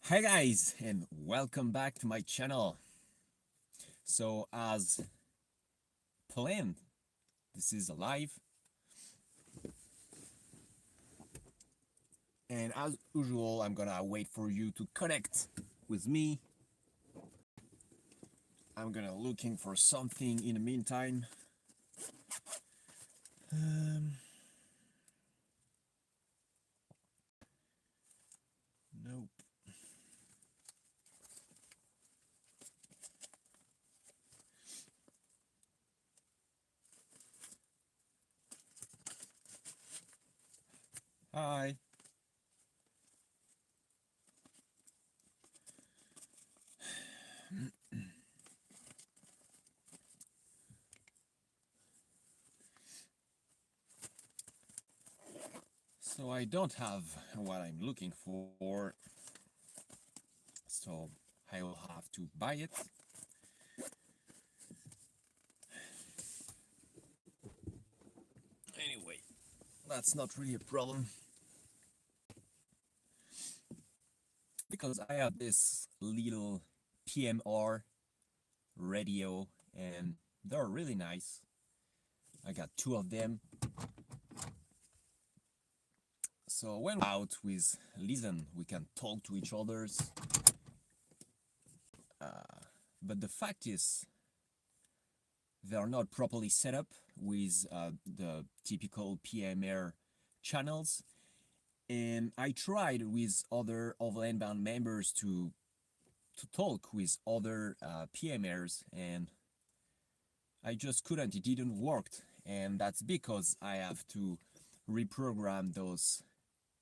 Hi guys, and welcome back to my channel. So as planned, this is a live, and as usual I'm gonna wait for you to connect with me. I'm gonna looking for something in the meantime. Nope. Hi. So I don't have what I'm looking for, so I will have to buy it. Anyway, that's not really a problem because I have this little PMR radio and they're really nice. I got two of them. So when we're out with Lizanne, we can talk to each other's. But the fact is, they are not properly set up with the typical PMR channels. And I tried with other Overland bound members to talk with other PMRs, and I just couldn't. It didn't work, and that's because I have to reprogram those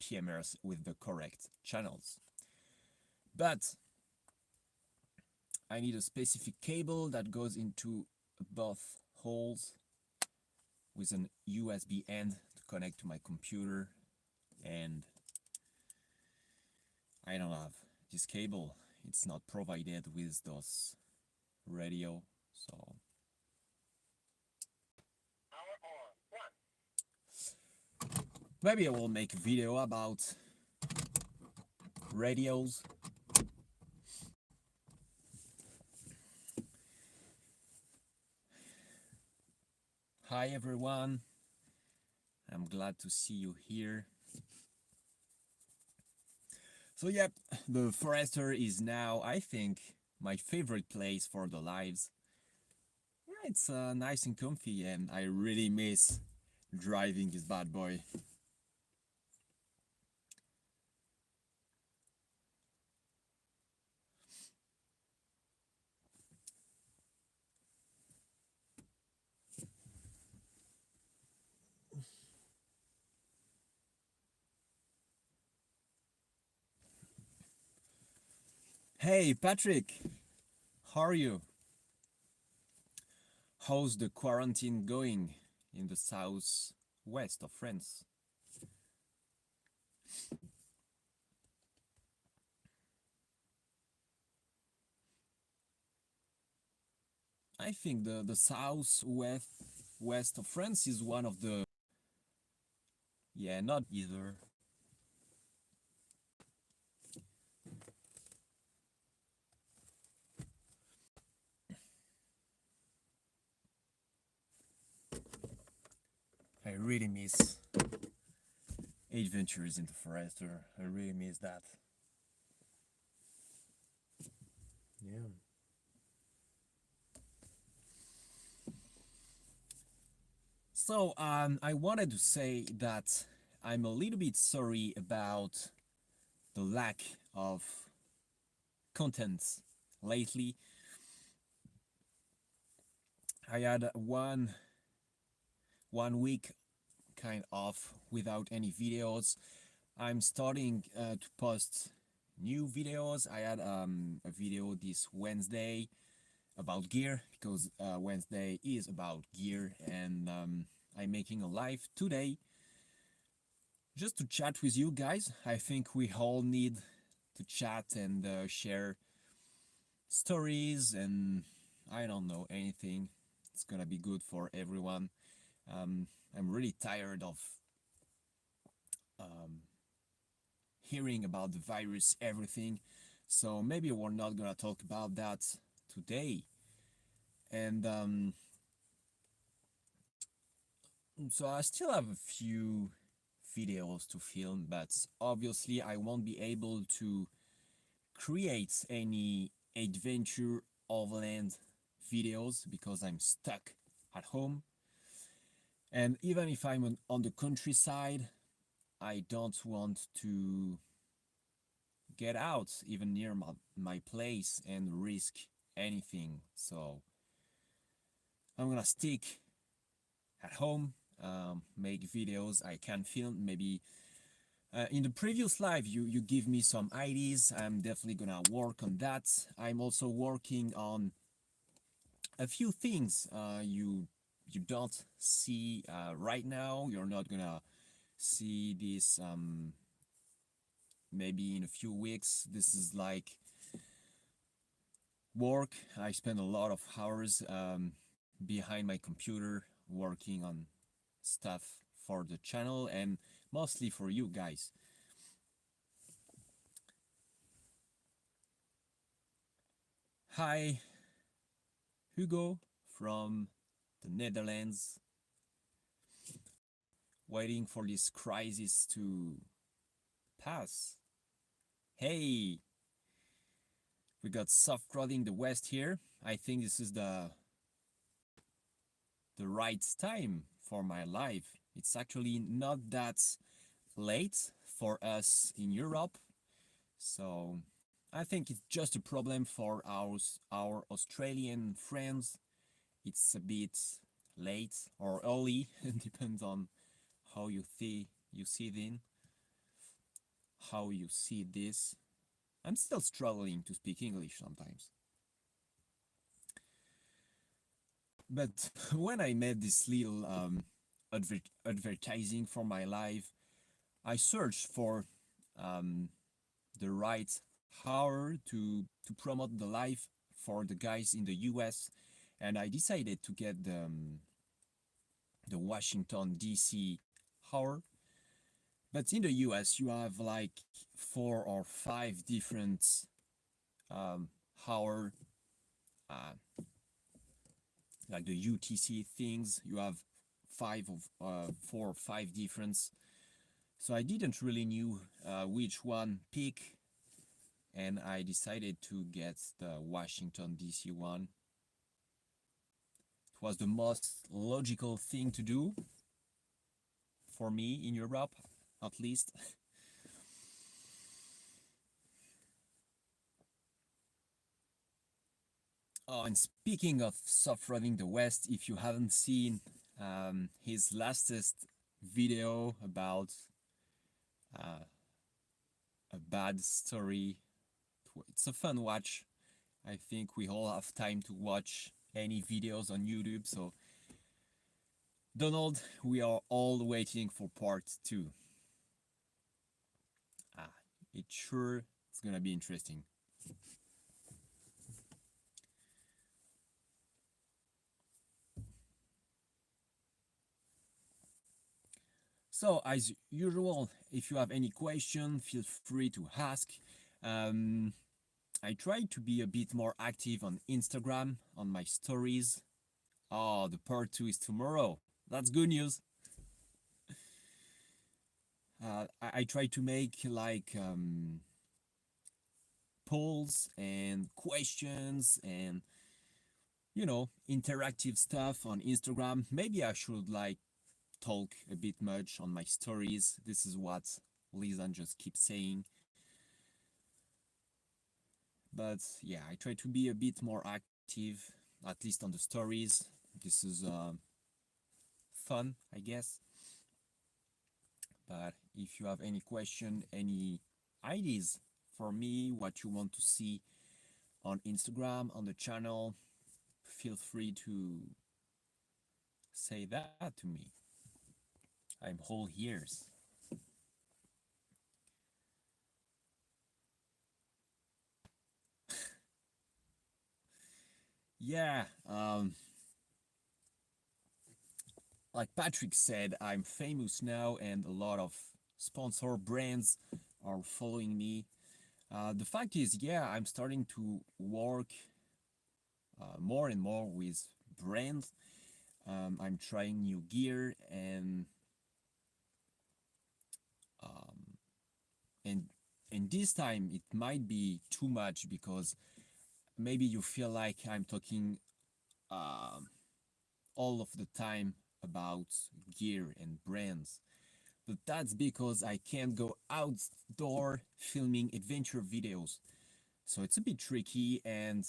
PMRs with the correct channels. But I need a specific cable that goes into both holes with an USB end to connect to my computer, and I don't have this cable. It's not provided with those radio, so maybe I will make a video about radios. Hi everyone, I'm glad to see you here. So yep, the Forester is now, I think, my favorite place for the lives. Yeah, it's nice and comfy, and I really miss driving this bad boy. Hey Patrick, how are you? How's the quarantine going in the southwest of France? I think the southwest west of France is one of the, yeah, not either. I really miss adventures in the Forester. I really miss that. Yeah. So I wanted to say that I'm a little bit sorry about the lack of content lately. I had one week kind of without any videos. I'm starting to post new videos. I had a video this Wednesday about gear because Wednesday is about gear, and I'm making a live today just to chat with you guys. I think we all need to chat and share stories, and I don't know, anything. It's gonna be good for everyone. I'm really tired of hearing about the virus, everything. So maybe we're not gonna talk about that today. And so I still have a few videos to film, but obviously I won't be able to create any adventure overland videos because I'm stuck at home. And even if I'm on the countryside, I don't want to get out even near my place and risk anything. So I'm gonna stick at home, make videos I can film. Maybe in the previous live you give me some ideas. I'm definitely gonna work on that. I'm also working on a few things you don't see right now. You're not gonna see this maybe in a few weeks. This is like work. I spend a lot of hours behind my computer working on stuff for the channel and mostly for you guys. Hi, Hugo from the Netherlands, waiting for this crisis to pass. Hey, we got soft roading the West here. I think this is the right time for my life. It's actually not that late for us in Europe, so I think it's just a problem for our Australian friends. It's a bit late or early, depends on how you see it, how you see this. I'm still struggling to speak English sometimes. But when I made this little advertising for my live, I searched for um, the right hour to promote the live for the guys in the US, and I decided to get the Washington DC hour. But in the US, you have like 4 or 5 different um, hour, uh, like the UTC things. You have 4 or 5 different. So I didn't really knew which one pick, and I decided to get the Washington DC one. It was the most logical thing to do for me in Europe, at least. Oh, and speaking of soft running the West, if you haven't seen his latest video about uh, a bad story, it's a fun watch. I think we all have time to watch any videos on YouTube, so Donald, we are all waiting for part 2. Ah, it's sure it's gonna be interesting. So, as usual, if you have any question, feel free to ask. Um, I try to be a bit more active on Instagram, on my stories. Oh, the part 2 is tomorrow. That's good news. I try to make like polls and questions and interactive stuff on Instagram. Maybe I should like talk a bit much on my stories. This is what Lizanne just keeps saying. But yeah, I try to be a bit more active, at least on the stories. This is fun, I guess. But if you have any question, any ideas for me, what you want to see on Instagram, on the channel, feel free to say that to me. I'm all ears. Yeah, like Patrick said, I'm famous now, and a lot of sponsor brands are following me. The fact is, yeah, I'm starting to work more and more with brands. I'm trying new gear, um, and and this time it might be too much because maybe you feel like I'm talking um, all of the time about gear and brands. But that's because I can't go outdoor filming adventure videos. So it's a bit tricky, and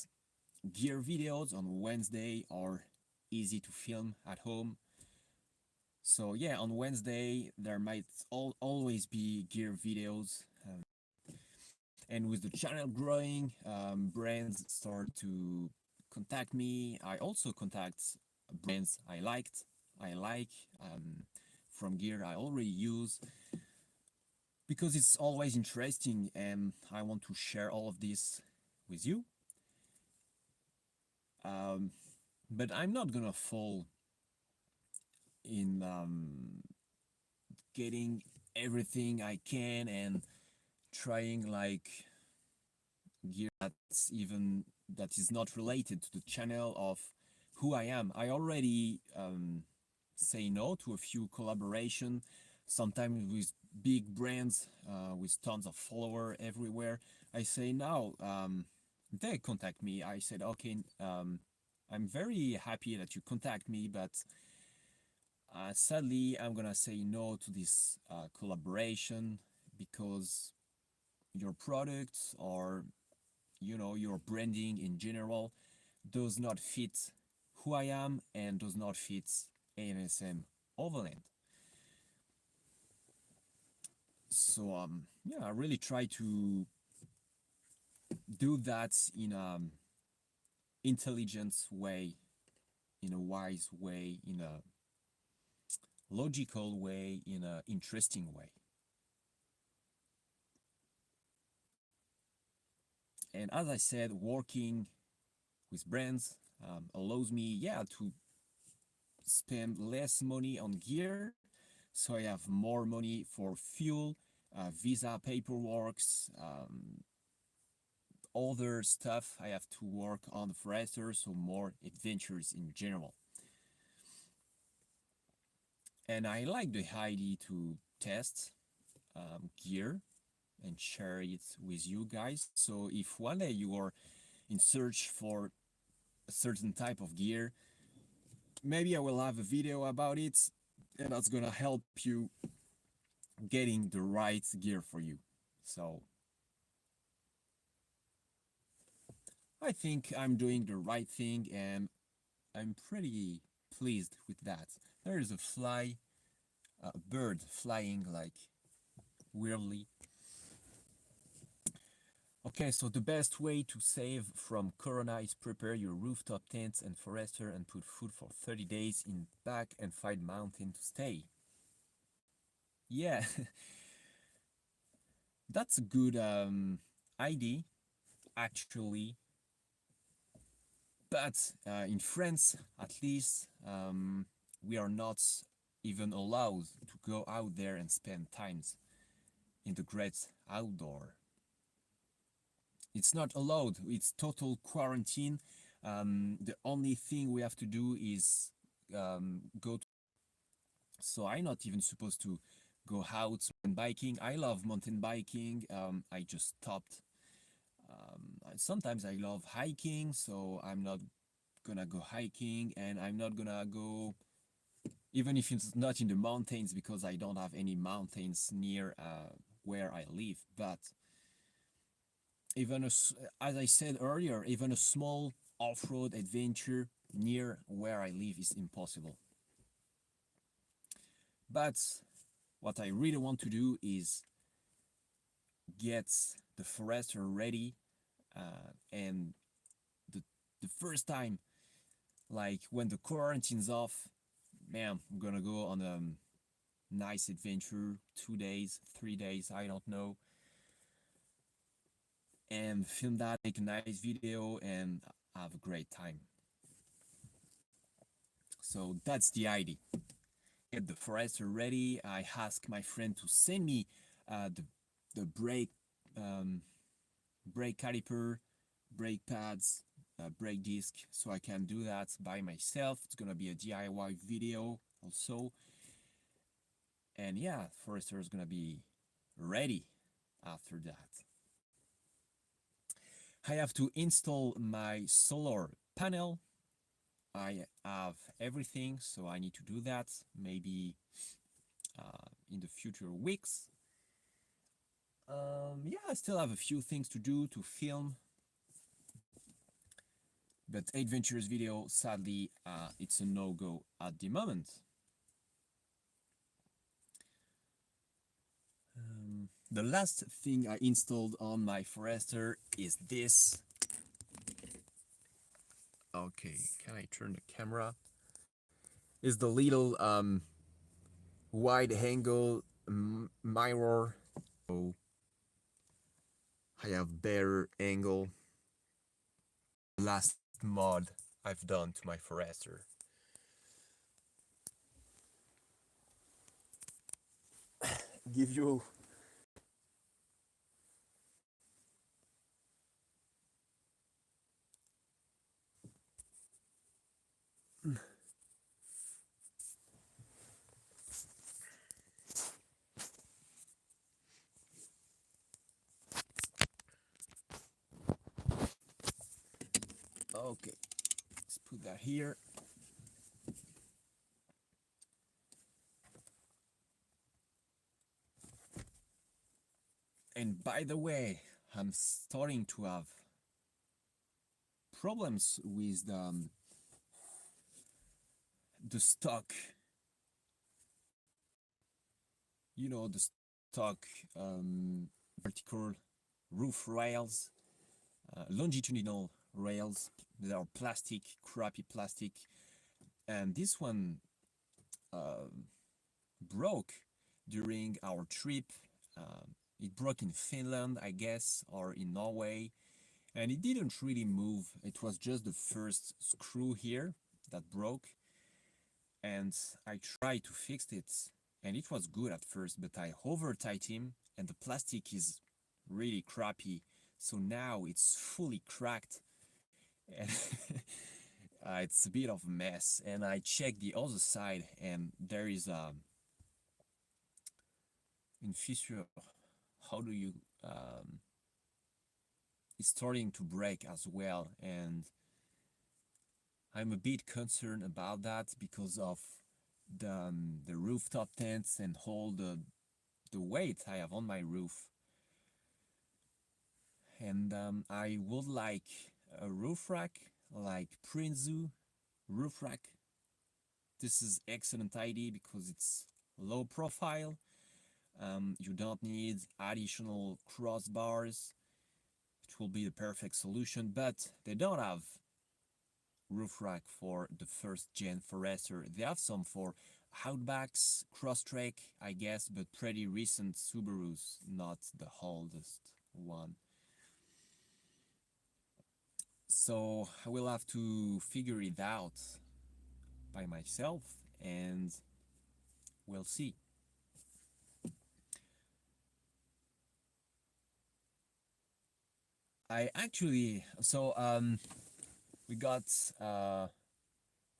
gear videos on Wednesday are easy to film at home. So yeah, on Wednesday there might always be gear videos. And with the channel growing, brands start to contact me. I also contact brands I like from gear I already use because it's always interesting and I want to share all of this with you. Um, but I'm not gonna fall in getting everything I can and trying like gear that is not related to the channel of who I am. I already say no to a few collaboration, sometimes with big brands with tons of follower everywhere. I say no. They contact me. I said, okay, I'm very happy that you contact me, but sadly, I'm gonna say no to this collaboration because your products or your branding in general does not fit who I am and does not fit ALNSM Overland. So yeah, I really try to do that in a intelligent way, in a wise way, in a logical way, in a interesting way. And as I said, working with brands allows me, yeah, to spend less money on gear, so I have more money for fuel, visa paperwork, other stuff I have to work on the Forester, so more adventures in general. And I like the idea to test gear and share it with you guys. So if one day you are in search for a certain type of gear, maybe I will have a video about it, and that's gonna help you getting the right gear for you. So I think I'm doing the right thing and I'm pretty pleased with that. There is a bird flying like weirdly. Okay, so the best way to save from Corona is prepare your rooftop tents and Forester and put food for 30 days in back and find mountain to stay. Yeah, that's a good idea actually. But in France, at least, we are not even allowed to go out there and spend times in the great outdoor. It's not allowed. It's total quarantine. The only thing we have to do is go. So I'm not even supposed to go out and biking. I love mountain biking. I just stopped. Sometimes I love hiking, so I'm not gonna go hiking, and I'm not gonna go even if it's not in the mountains because I don't have any mountains near where I live. But even as I said earlier, even a small off-road adventure near where I live is impossible. But what I really want to do is get the Forester ready, and the the first time, like when the quarantine's off, man, I'm gonna go on a nice adventure, 2 days, 3 days, I don't know, and film that, make a nice video, and have a great time. So that's the idea. Get the Forester ready. I asked my friend to send me the brake. Um, brake caliper, brake pads, brake disc, so I can do that by myself. It's gonna be a DIY video also. And yeah, Forester is gonna be ready after that. I have to install my solar panel. I have everything, so I need to do that maybe in the future weeks. Yeah, I still have a few things to do to film, but adventures video, sadly, it's a no-go at the moment. The last thing I installed on my Forester is this. Okay, can I turn the camera? Is the little wide angle mirror. So I have better angle. Last mod I've done to my Forester. Give you okay, let's put that here. And by the way, I'm starting to have problems with the stock, you know, the stock vertical roof rails, longitudinal rails. They are plastic, crappy plastic, and this one broke during our trip. It broke in Finland, I guess, or in Norway, and it didn't really move. It was just the first screw here that broke, and I tried to fix it, and it was good at first, but I over-tightened, and the plastic is really crappy, so now it's fully cracked, and it's a bit of a mess. And I checked the other side, and there is in fissure. How do you it's starting to break as well, and I'm a bit concerned about that because of the rooftop tents and all the weight I have on my roof. And I would like a roof rack, like Prinzu roof rack. This is excellent idea because it's low profile. You don't need additional crossbars. It will be the perfect solution, but they don't have roof rack for the first gen Forester. They have some for Outbacks, Crosstrek, I guess, but pretty recent Subarus, not the oldest one. So I will have to figure it out by myself, and we'll see. I actually, so we got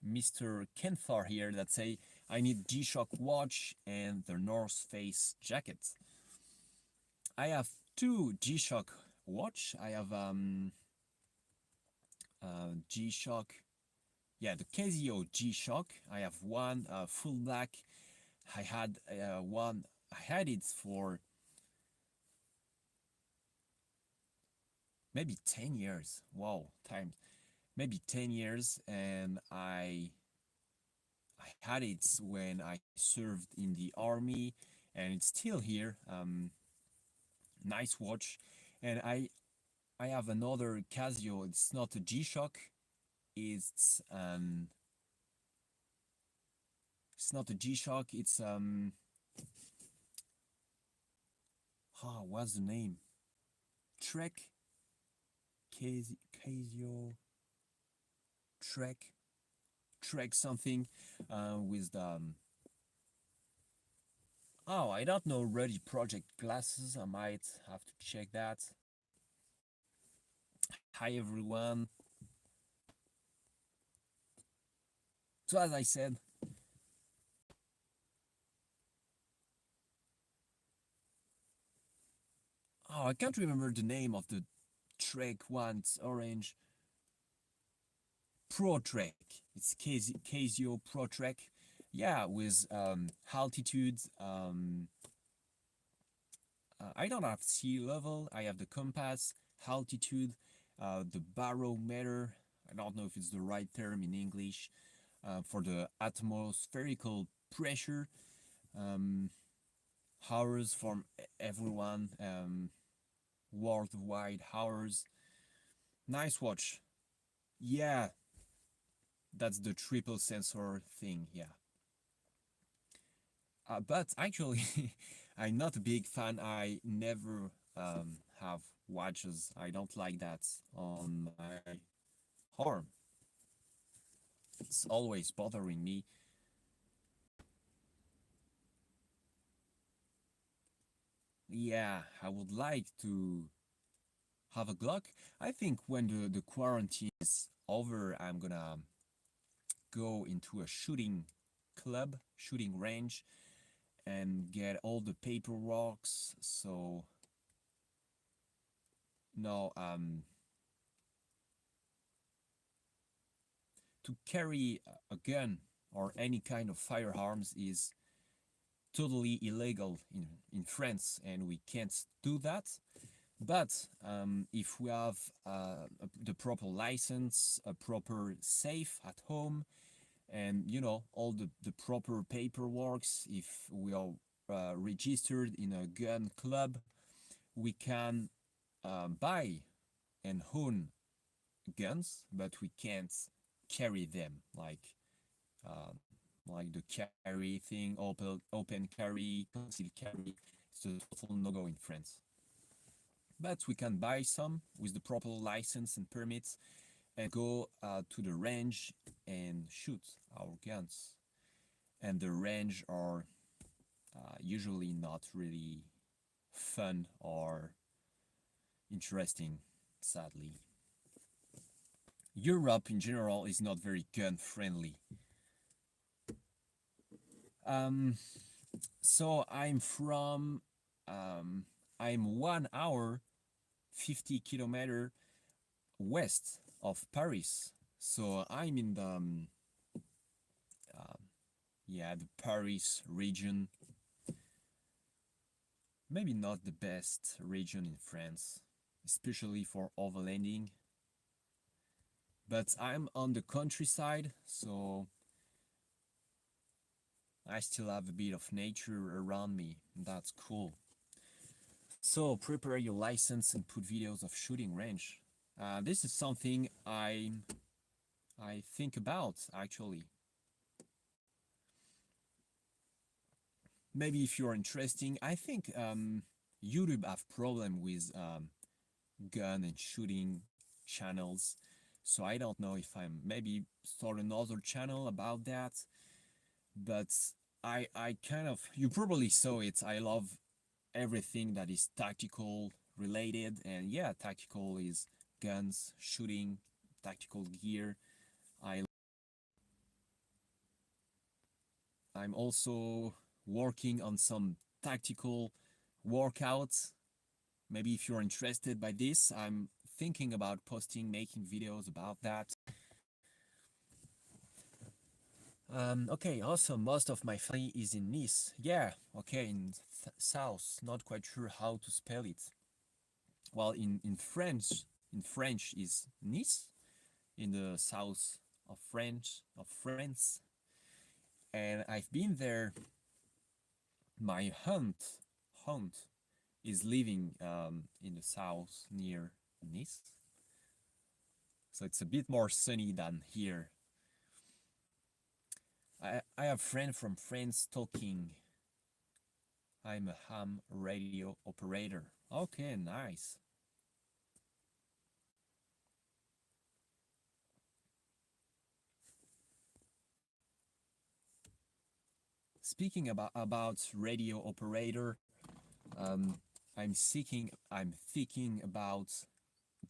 Mr. Kenfar here that say I need G-Shock watch and the North Face jacket. I have two G-Shock watch. I have G-Shock, yeah, the Casio G-Shock. I have one full black. I had one. I had it for maybe 10 years. Wow, time. Maybe 10 years, and I had it when I served in the army, and it's still here. Nice watch. And I have another Casio. It's not a G-Shock. It's it's not a G-Shock. It's what's the name? Trek. Casio. Trek something with the oh, I don't know, Ready Project glasses. I might have to check that. Hi everyone. So as I said, I can't remember the name of the Trek one. It's orange. Pro Trek. It's Casio Pro Trek. Yeah, with altitude. I don't have sea level. I have the compass, altitude, the barometer. I don't know if it's the right term in English. For the atmospherical pressure, um, hours from everyone, worldwide hours. Nice watch. Yeah, that's the triple sensor thing. Yeah. But actually, I'm not a big fan. I never have watches. I don't like that on my arm. It's always bothering me. Yeah, I would like to have a Glock. I think when the quarantine is over, I'm gonna go into a shooting club, shooting range, and get all the paperwork. So no, to carry a gun or any kind of firearms is totally illegal in France, and we can't do that. But if we have the proper license, a proper safe at home, and all the proper paperwork, if we are registered in a gun club, we can buy and own guns, but we can't carry them uh, like the carry thing, open carry, concealed carry. It's a total no-go in France. But we can buy some with the proper license and permits and go to the range and shoot our guns. And the range are usually not really fun or interesting, sadly. Europe in general is not very gun friendly. Um, so I'm 1 hour 50 kilometer west of Paris. So I'm in the uh, yeah, the Paris region. Maybe not the best region in France, especially for overlanding. But I'm on the countryside, so I still have a bit of nature around me. That's cool. So prepare your license and put videos of shooting range. This is something I think about actually. Maybe if you're interesting, I think YouTube have problem with gun and shooting channels. So I don't know if I'm maybe start another channel about that. But I kind of, you probably saw it. I love everything that is tactical related, and yeah, tactical is guns, shooting, tactical gear. I I'm also working on some tactical workouts. Maybe if you're interested by this, I'm thinking about posting, making videos about that. Okay, also most of my family is in Nice. Yeah, okay, in south. Not quite sure how to spell it. Well, in French is Nice, in the south of France, and I've been there. My aunt is living in the south near Nice, so it's a bit more sunny than here. I have friend from France talking. I'm a ham radio operator. Okay, nice. Speaking about radio operator, um, I'm thinking about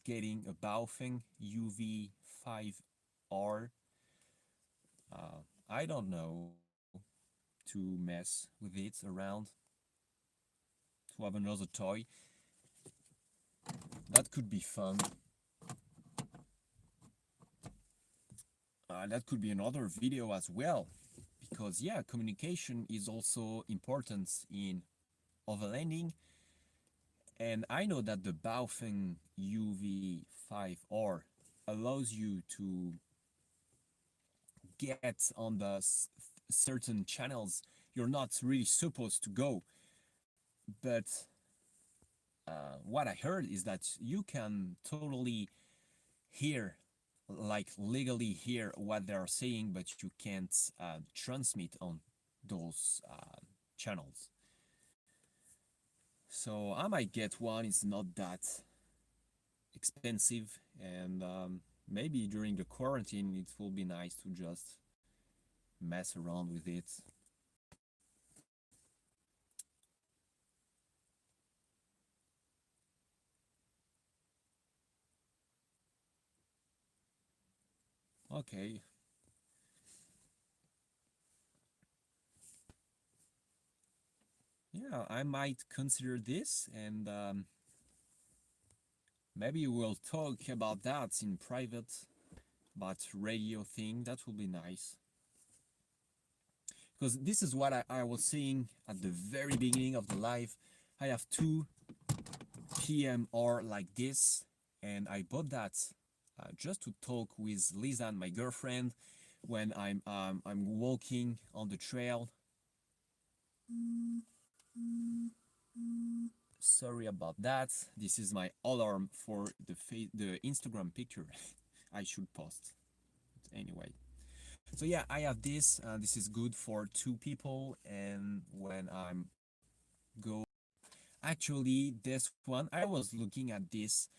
getting a Baofeng UV5R. I don't know, to mess with it around, to have another toy. That could be fun. That could be another video as well, because yeah, communication is also important in overlanding. And I know that the Baofeng UV5R allows you to get on the certain channels you're not really supposed to go. But what I heard is that you can totally hear, like legally hear what they're saying, but you can't transmit on those channels. So I might get one. It's not that expensive, and maybe during the quarantine it will be nice to just mess around with it. Okay. Yeah, I might consider this, and maybe we'll talk about that in private, about radio thing. That will be nice. Because this is what I was saying at the very beginning of the live. I have two PMR like this, and I bought that just to talk with Lizanne, my girlfriend, when I'm walking on the trail. Sorry about that. This is my alarm for the Instagram picture I should post. But anyway, so yeah, I have this. This is good for two people, and when I'm go, actually this one I was looking at this,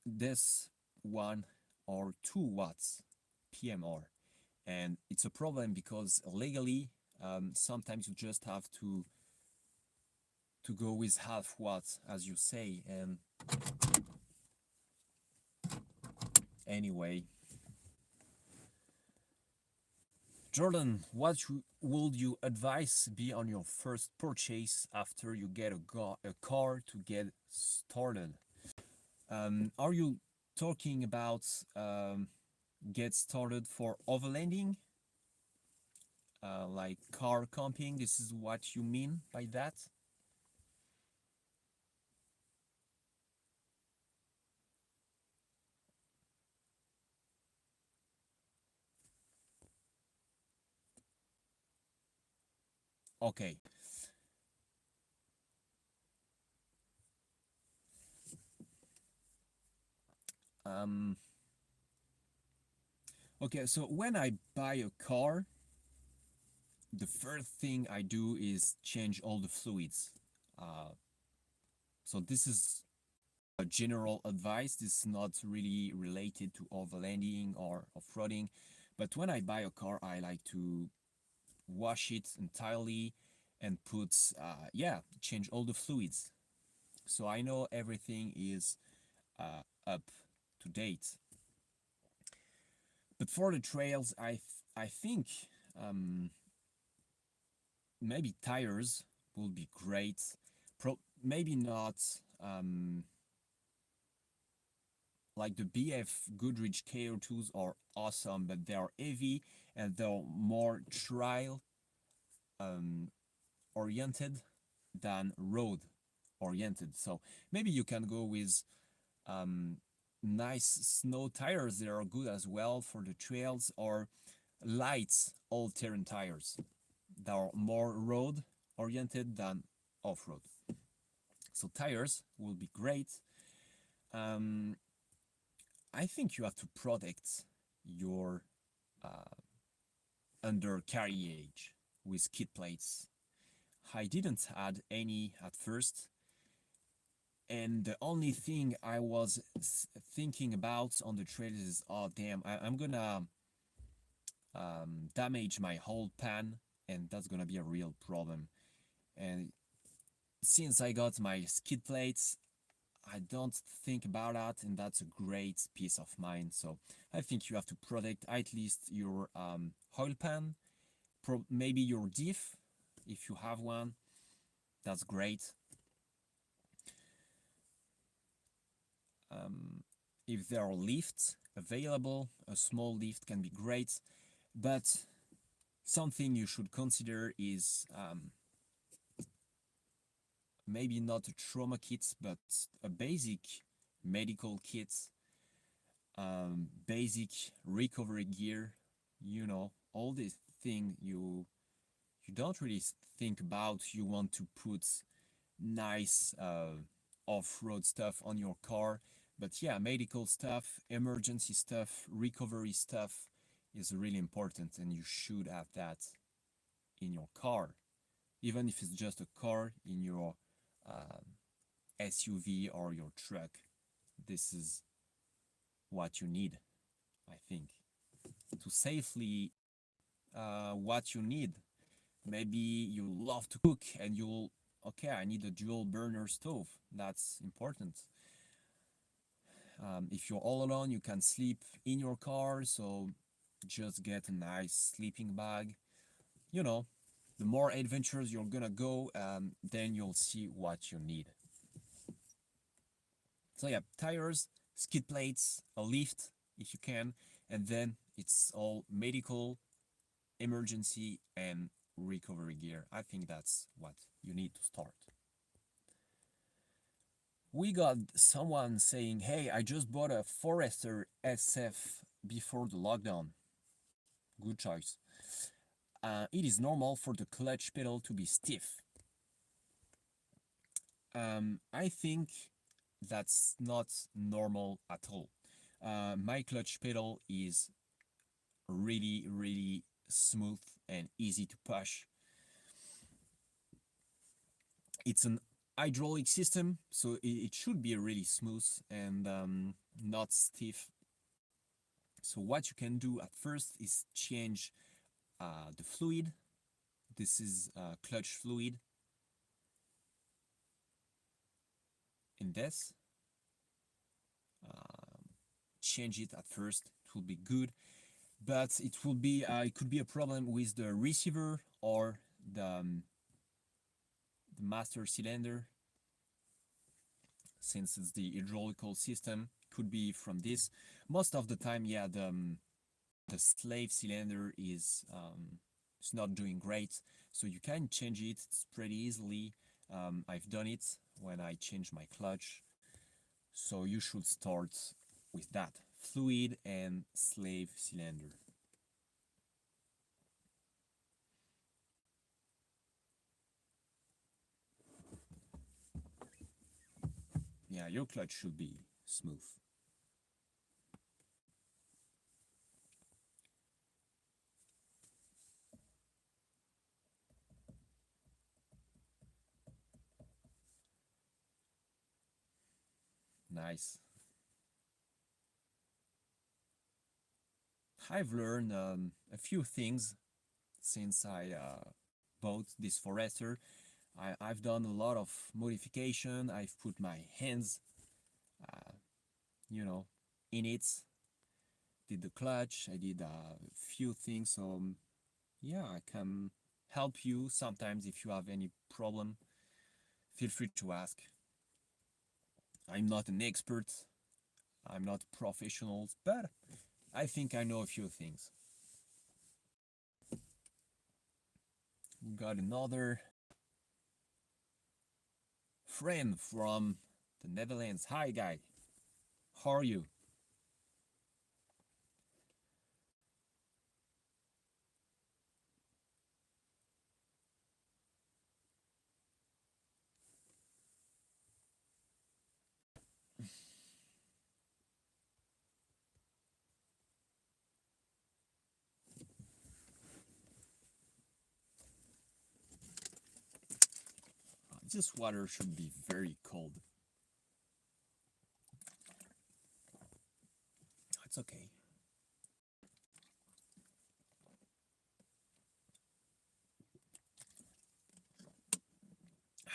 this 1 or 2 watts PMR, and it's a problem because legally sometimes you just have to go with half watts, as you say. And anyway, Jordan, what would you advise be on your first purchase after you get a car to get started? Are you talking about get started for overlanding, like car camping? This is what you mean by that? Okay. Um, okay, so when I buy a car, the first thing I do is change all the fluids. Uh, so this is a general advice. This is not really related to overlanding or off-roading. But when I buy a car, I like to wash it entirely and put, yeah, change all the fluids. So I know everything is up to date. But for the trails, I think maybe tires will be great. Maybe not like the BF Goodrich KO2s are awesome, but they are heavy and they're more trail oriented than road oriented. So maybe you can go with nice snow tires that are good as well for the trails, or light all-terrain tires that are more road oriented than off-road. So tires will be great. I think you have to protect your undercarriage with skid plates. I didn't add any at first, and the only thing I was thinking about on the trails is, oh damn, I'm gonna damage my whole pan, and that's gonna be a real problem. And since I got my skid plates, I don't think about that, and that's a great peace of mind. So I think you have to protect at least your oil pan, maybe your diff, if you have one. That's great. If there are lifts available, a small lift can be great, but something you should consider is maybe not a trauma kit, but a basic medical kit, basic recovery gear, you know, all these things you don't really think about. You want to put nice off-road stuff on your car, but yeah, medical stuff, emergency stuff, recovery stuff is really important, and you should have that in your car, even if it's just a car in your SUV or your truck. This is what you need, I think, to safely what you need. Maybe you love to cook and you'll, okay, I need a dual burner stove. That's important. If you're all alone, you can sleep in your car, so just get a nice sleeping bag. You know, the more adventures you're gonna go, then you'll see what you need. So yeah, tires, skid plates, a lift if you can, and then it's all medical, emergency, and recovery gear. I think that's what you need to start. We got someone saying, hey, I just bought a Forester SF before the lockdown. Good choice. It is normal for the clutch pedal to be stiff. I think that's not normal at all. My clutch pedal is really smooth and easy to push. It's an hydraulic system, so it should be really smooth and not stiff. So what you can do at first is change the fluid. This is clutch fluid in this. Change it at first, it will be good, but it could be a problem with the receiver or the master cylinder, since it's the hydraulical system. Could be from this. Most of the time, yeah, the slave cylinder is it's not doing great, so you can change it. It's pretty easily. I've done it when I changed my clutch, so you should start with that fluid and slave cylinder. Yeah, your clutch should be smooth. Nice. I've learned a few things since I bought this Forester. I've done a lot of modification. I've put my hands, you know, in it. Did the clutch. I did a few things. So yeah, I can help you sometimes if you have any problem. Feel free to ask. I'm not an expert. I'm not a professional, but I think I know a few things. We got another friend from the Netherlands. Hi, guy. How are you? This water should be very cold. It's okay.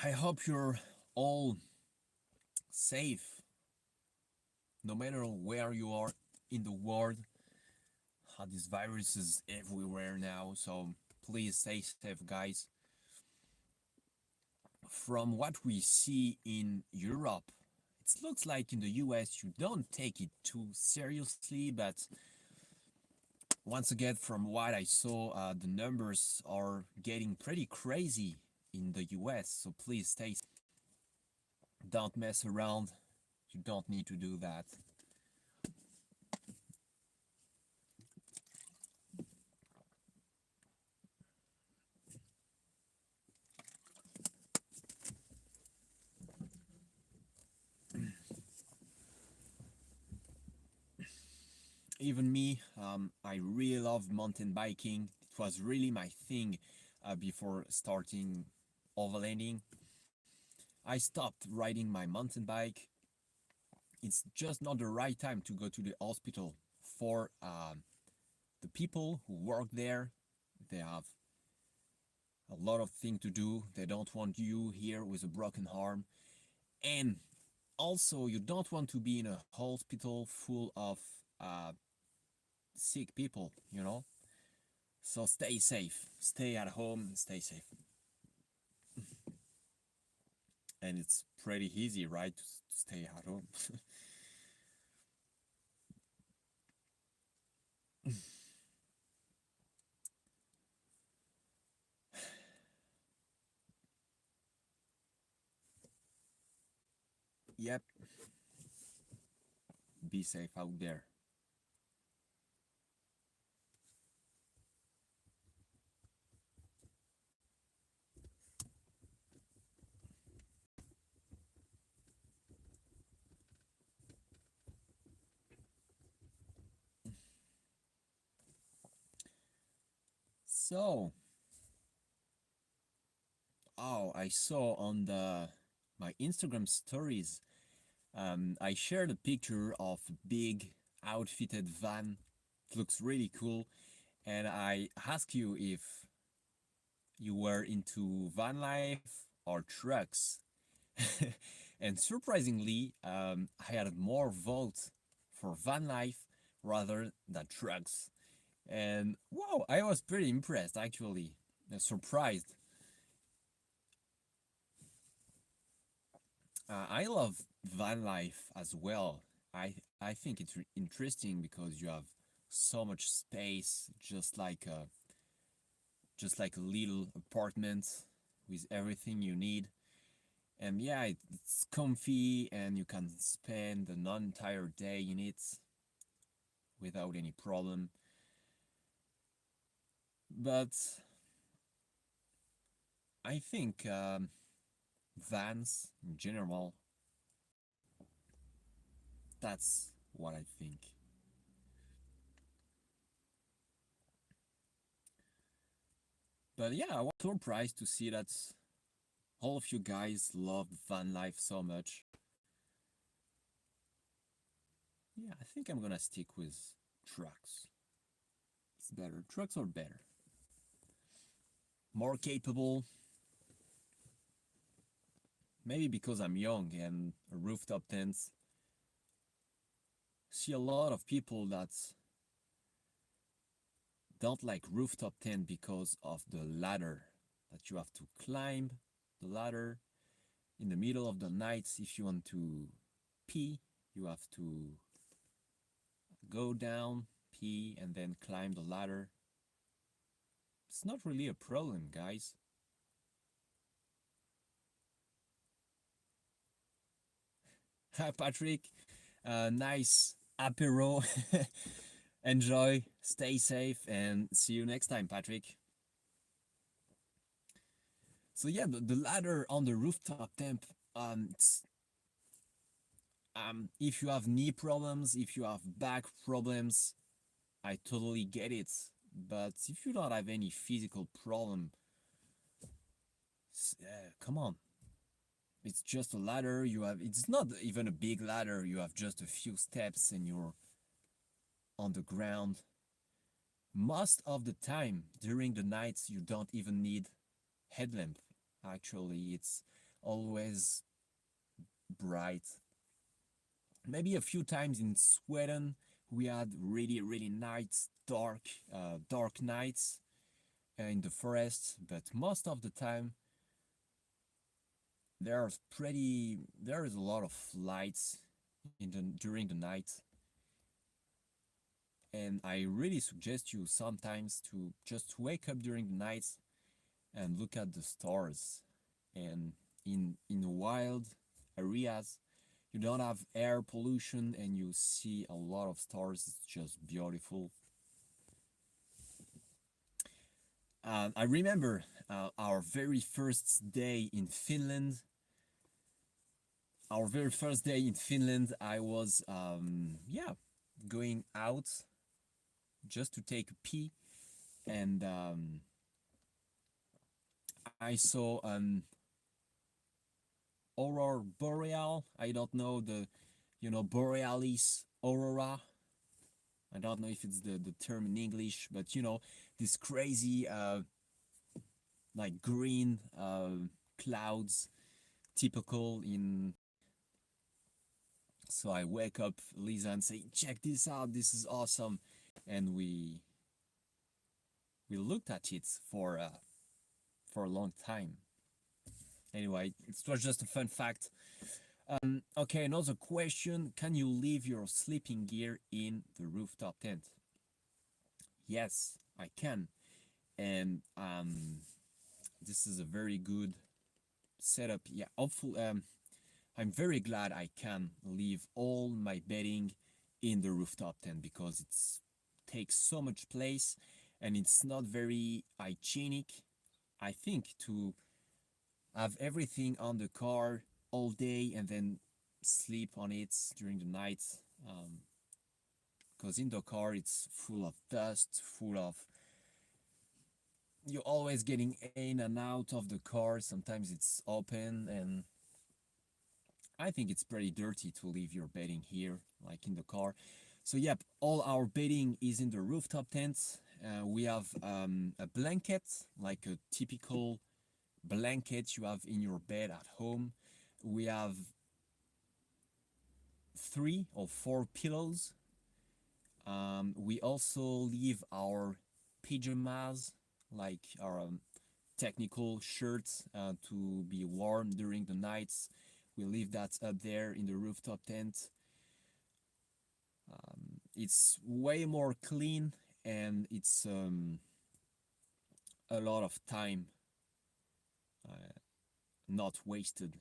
I hope you're all safe no matter where you are in the world. This virus is everywhere now, so please stay safe, guys. From what we see in Europe, it looks like in the US you don't take it too seriously, but once again, from what I saw, the numbers are getting pretty crazy in the US, so please stay. Don't mess around. You don't need to do that. Even me, I really love mountain biking. It was really my thing before starting overlanding. I stopped riding my mountain bike. It's just not the right time to go to the hospital for the people who work there. They have a lot of things to do. They don't want you here with a broken arm. And also, you don't want to be in a hospital full of sick people, you know? So stay safe. Stay at home and stay safe. And it's pretty easy, right, to stay at home. Yep. Be safe out there. So, oh, I saw on my Instagram stories, I shared a picture of a big outfitted van. It looks really cool, and I asked you if you were into van life or trucks. And surprisingly, I had more votes for van life rather than trucks. And wow, I was pretty impressed actually, surprised. I love van life as well. I think it's interesting because you have so much space, just like a little apartment with everything you need. And yeah, it's comfy and you can spend an entire day in it without any problem. But I think vans in general, that's what I think. But yeah, I was surprised to see that all of you guys love van life so much. Yeah, I think I'm gonna stick with trucks. It's better. Trucks are better. More capable. Maybe because I'm young and rooftop tents. See a lot of people that don't like rooftop tent because of the ladder that you have to climb the ladder in the middle of the night. If you want to pee, you have to go down, pee, and then climb the ladder. It's not really a problem, guys. Hi, Patrick. Nice apero. Enjoy, stay safe, and see you next time, Patrick. So yeah, the ladder on the rooftop tent, if you have knee problems, if you have back problems, I totally get it. But if you don't have any physical problem, come on. It's just a ladder. It's not even a big ladder. You have just a few steps and you're on the ground. Most of the time during the nights, you don't even need headlamp. Actually, it's always bright. Maybe a few times in Sweden we had really nights, dark nights in the forest, but most of the time there's a lot of lights during the night, and I really suggest you sometimes to just wake up during the night and look at the stars. And in wild areas, you don't have air pollution and you see a lot of stars. It's just beautiful. I remember our very first day in Finland. Our very first day in Finland, I was going out just to take a pee, and I saw an aurora boreal. I don't know borealis aurora. I don't know if it's the term in English, but this crazy like green clouds, typical in. So I wake up Lisa and say, check this out, this is awesome. And we looked at it for a long time. Anyway, it was just a fun fact. Okay, another question. Can you leave your sleeping gear in the rooftop tent? Yes, I can. And this is a very good setup. Yeah, hopefully, I'm very glad I can leave all my bedding in the rooftop tent because it takes so much place and it's not very hygienic. I think to have everything on the car all day and then sleep on it during the night, because in the car it's full of dust, full of, you're always getting in and out of the car. Sometimes it's open, and I think it's pretty dirty to leave your bedding here, like in the car. So yep, all our bedding is in the rooftop tent. We have a blanket, like a typical blanket you have in your bed at home. We have 3 or 4 pillows. We also leave our pajamas, like our technical shirts, to be warm during the nights. We leave that up there in the rooftop tent. It's way more clean, and it's a lot of time not wasted.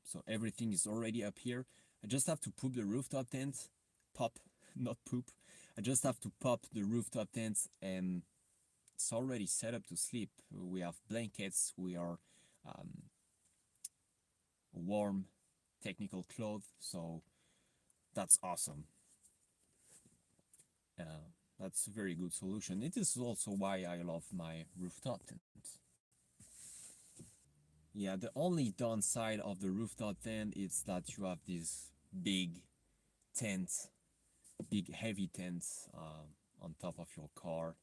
So everything is already up here. I just have to poop the rooftop tent. Pop, not poop. I just have to pop the rooftop tent, and it's already set up to sleep. We have blankets. We are warm, technical clothes. So that's awesome. That's a very good solution. It is also why I love my rooftop tent. Yeah, the only downside of the rooftop tent is that you have this big tent, big heavy tent on top of your car.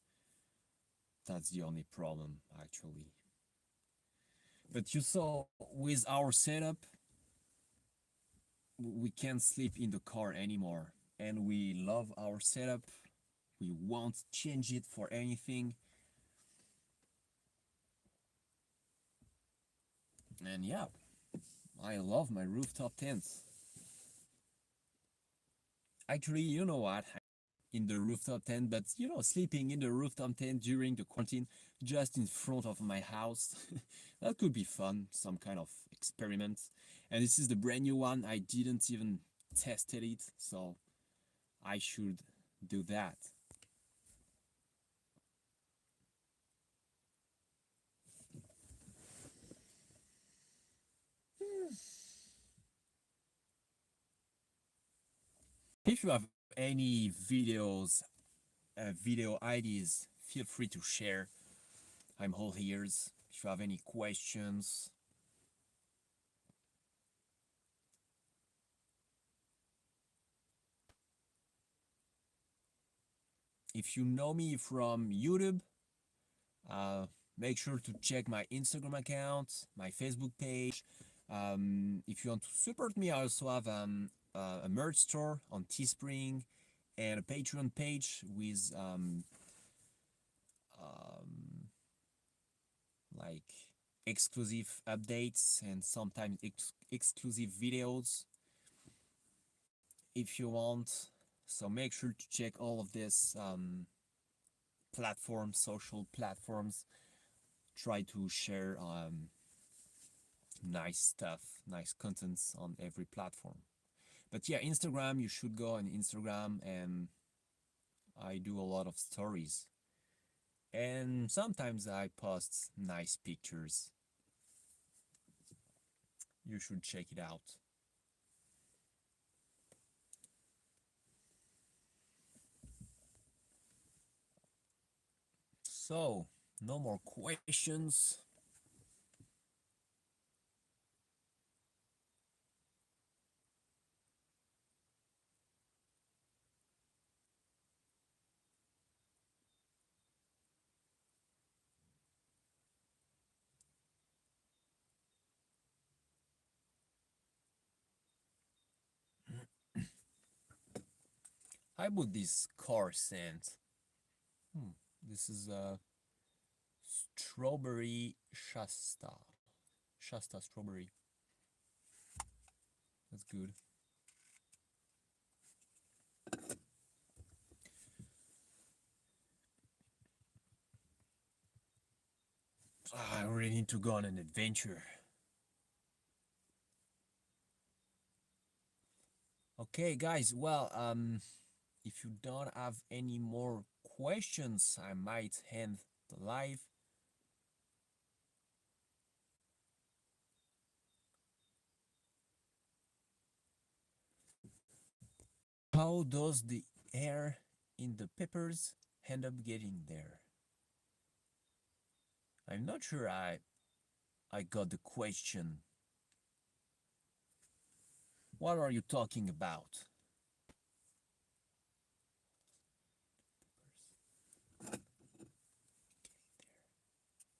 That's the only problem, actually. But you saw, with our setup, we can't sleep in the car anymore. And we love our setup. We won't change it for anything. And yeah, I love my rooftop tents. Actually, you know what? In the rooftop tent, but sleeping in the rooftop tent during the quarantine, just in front of my house, that could be fun, some kind of experiment. And this is the brand new one. I didn't even tested it, so I should do that. If you have any video ideas, feel free to share. I'm all ears. If you have any questions, if you know me from YouTube, make sure to check my Instagram account, my Facebook page. If you want to support me, I also have a merch store on Teespring and a Patreon page with like exclusive updates and sometimes exclusive videos if you want. So make sure to check all of this platforms, social platforms. Try to share nice stuff, nice contents on every platform. But yeah, Instagram, you should go on Instagram, and I do a lot of stories. And sometimes I post nice pictures. You should check it out. So, no more questions. How about this car scent? This is a strawberry Shasta. Shasta strawberry. That's good. I really need to go on an adventure. Okay, guys. Well, if you don't have any more questions, I might end the live. How does the air in the peppers end up getting there? I'm not sure I got the question. What are you talking about?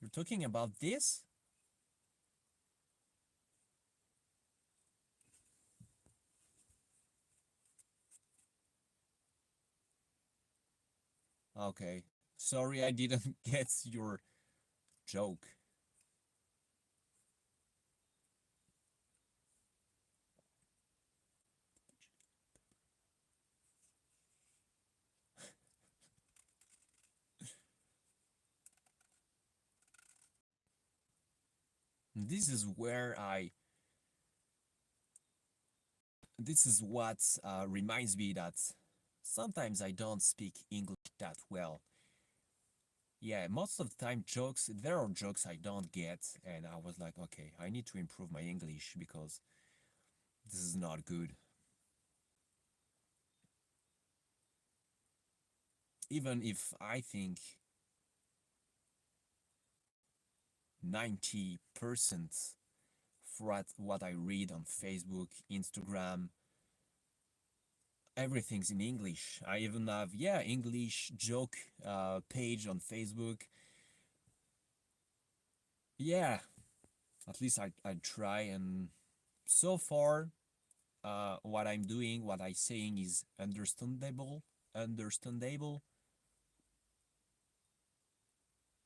You're talking about this? Okay. Sorry, I didn't get your joke. This is where this is what reminds me that sometimes I don't speak English that well. Yeah, most of the time there are jokes I don't get, and I was like, okay, I need to improve my English because this is not good. Even if I think 90% for what I read on Facebook, Instagram, everything's in English. I even have, yeah, English joke page on Facebook. Yeah, at least I try, and so far what I'm doing, what I'm saying is understandable.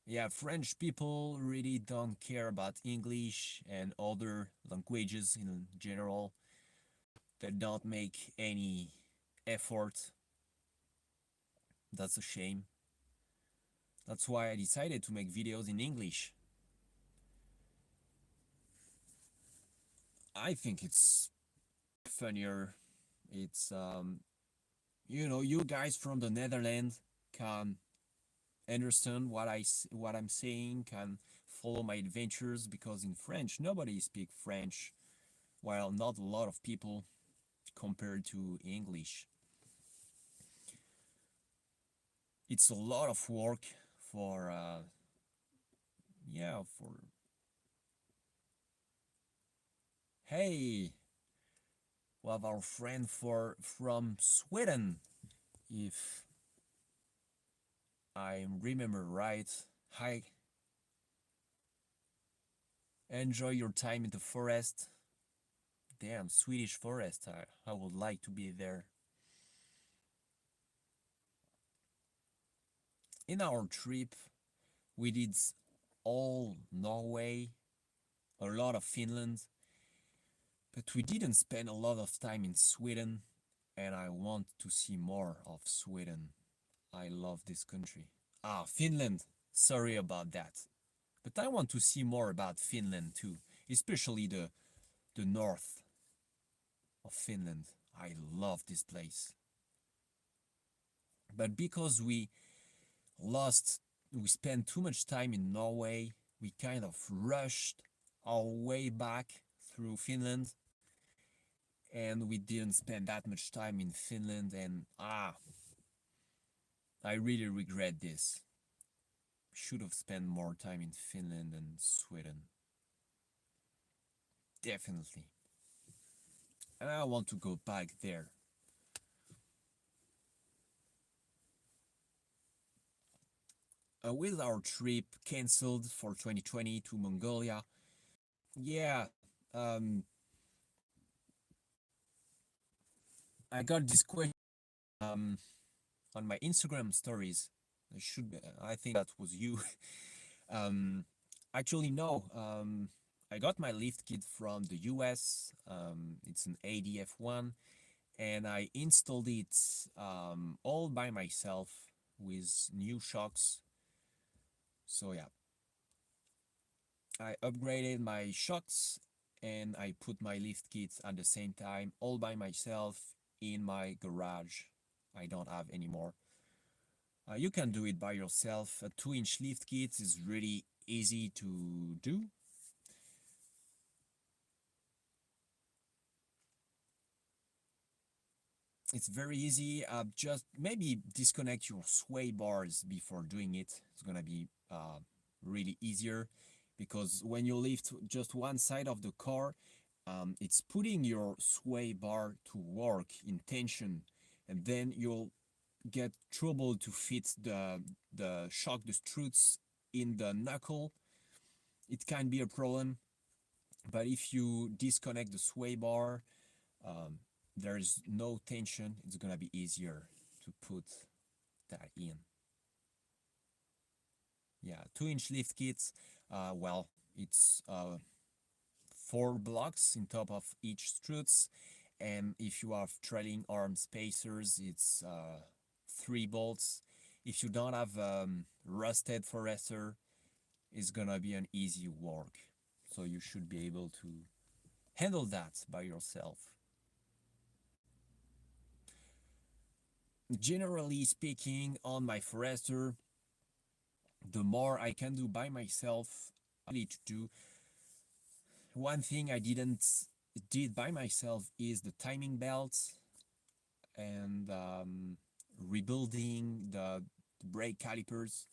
Yeah, French people really don't care about English and other languages in general. They don't make any effort. That's a shame. That's why I decided to make videos in English. I think it's funnier. It's you guys from the Netherlands can understand what I'm saying, can follow my adventures, because in French nobody speaks French, while not a lot of people compared to English. It's a lot of work for yeah, for hey, we have our friend from Sweden, if I remember right. Hi, enjoy your time in the forest. Damn, Swedish forest. I would like to be there. In our trip, we did all Norway, a lot of Finland, but we didn't spend a lot of time in Sweden, and I want to see more of Sweden. I love this country. Ah, Finland. Sorry about that. But I want to see more about Finland too, especially the north of Finland. I love this place. But because we spent too much time in Norway, we kind of rushed our way back through Finland, and we didn't spend that much time in Finland, and I really regret this. Should have spent more time in Finland and Sweden. Definitely. And I want to go back there. With our trip cancelled for 2020 to Mongolia, yeah, um, I got this question on my Instagram stories. I think that was you. um, Actually, no. I got my lift kit from the US. It's an ADF1, and I installed it all by myself with new shocks. So yeah, I upgraded my shocks and I put my lift kit at the same time all by myself in my garage. I don't have any more. You can do it by yourself. A 2-inch lift kit is really easy to do. It's very easy. Just maybe disconnect your sway bars before doing it. It's gonna be really easier, because when you lift just one side of the car, it's putting your sway bar to work in tension, and then you'll get trouble to fit the shock, the struts in the knuckle. It can be a problem, but if you disconnect the sway bar, um, there's no tension. It's gonna be easier to put that in. Yeah, 2-inch lift kits. Well, it's 4 blocks in top of each struts, and if you have trailing arm spacers, it's 3 bolts. If you don't have rusted Forester, it's gonna be an easy work. So you should be able to handle that by yourself. Generally speaking, on my Forester, the more I can do by myself, I need to do. One thing I didn't did by myself is the timing belt and rebuilding the brake calipers.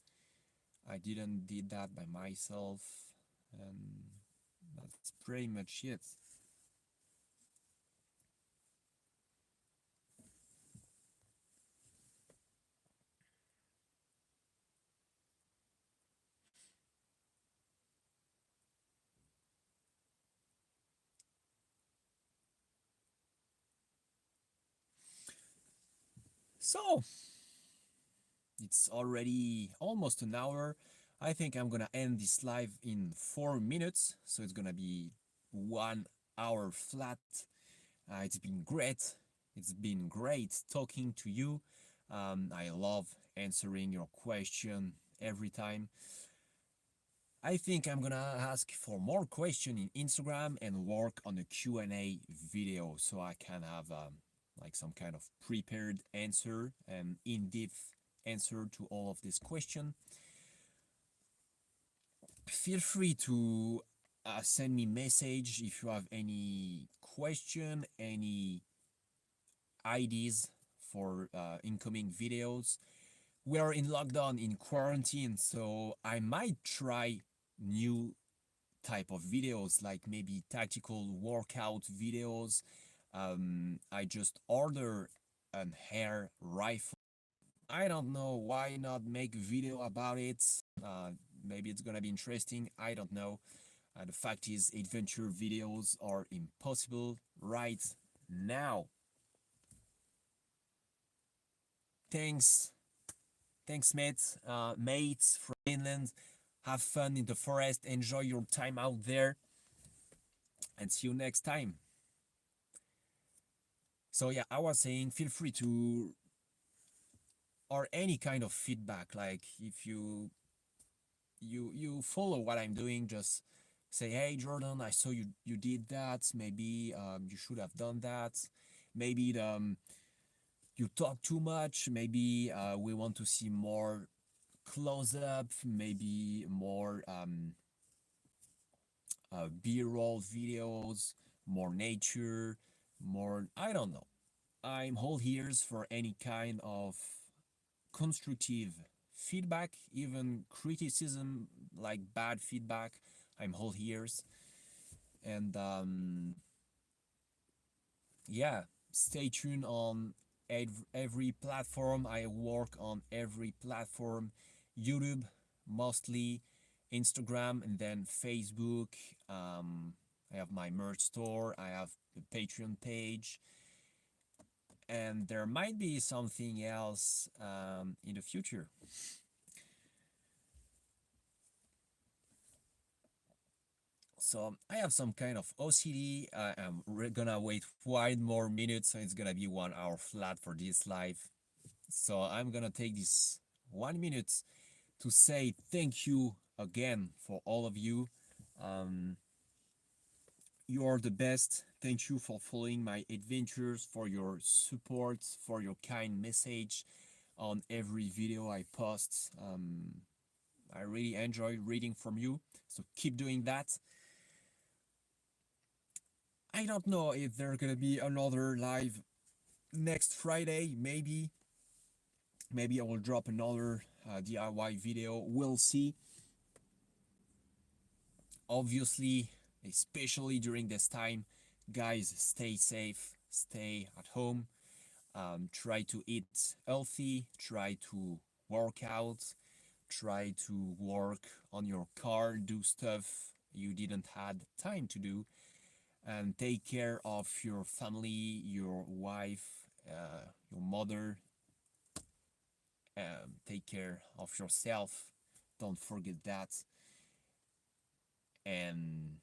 I didn't did that by myself, and that's pretty much it. So it's already almost an hour. I think I'm gonna end this live in 4 minutes, so it's gonna be 1 hour flat. It's been great. It's been great talking to you. I love answering your question every time. I think I'm gonna ask for more question in Instagram and work on a Q&A video, so I can have like some kind of prepared answer and in-depth answer to all of this question. Feel free to send me message if you have any question, any ideas for incoming videos. We are in lockdown, in quarantine, so I might try new type of videos, like maybe tactical workout videos. I just order an air rifle. I don't know, why not make a video about it. Maybe it's gonna be interesting, I don't know. The fact is, adventure videos are impossible right now. Thanks, thanks, mates from Finland. Have fun in the forest. Enjoy your time out there, and see you next time. So yeah, I was saying, feel free to, or any kind of feedback. Like if you follow what I'm doing, just say, hey Jordan, I saw you did that. Maybe you should have done that. Maybe you talk too much. Maybe we want to see more close up. Maybe more B-roll videos, more nature, more, I don't know. I'm all ears for any kind of constructive feedback, even criticism, like bad feedback. I'm all ears. And yeah, stay tuned on every platform. I work on every platform: YouTube mostly, Instagram, and then Facebook. I have my merch store, I have the Patreon page, and there might be something else in the future. So I have some kind of OCD. I'm gonna wait 1 more minute, so it's gonna be 1 hour flat for this live. So I'm gonna take this 1 minute to say thank you again for all of you. Um, you are the best. Thank you for following my adventures, for your support, for your kind message on every video I post. I really enjoy reading from you, so keep doing that. I don't know if there's gonna be another live next Friday. Maybe I will drop another DIY video. We'll see. Obviously, especially during this time, guys, stay safe, stay at home, try to eat healthy, try to work out, try to work on your car, do stuff you didn't had time to do, and take care of your family, your wife, your mother. Take care of yourself. Don't forget that. And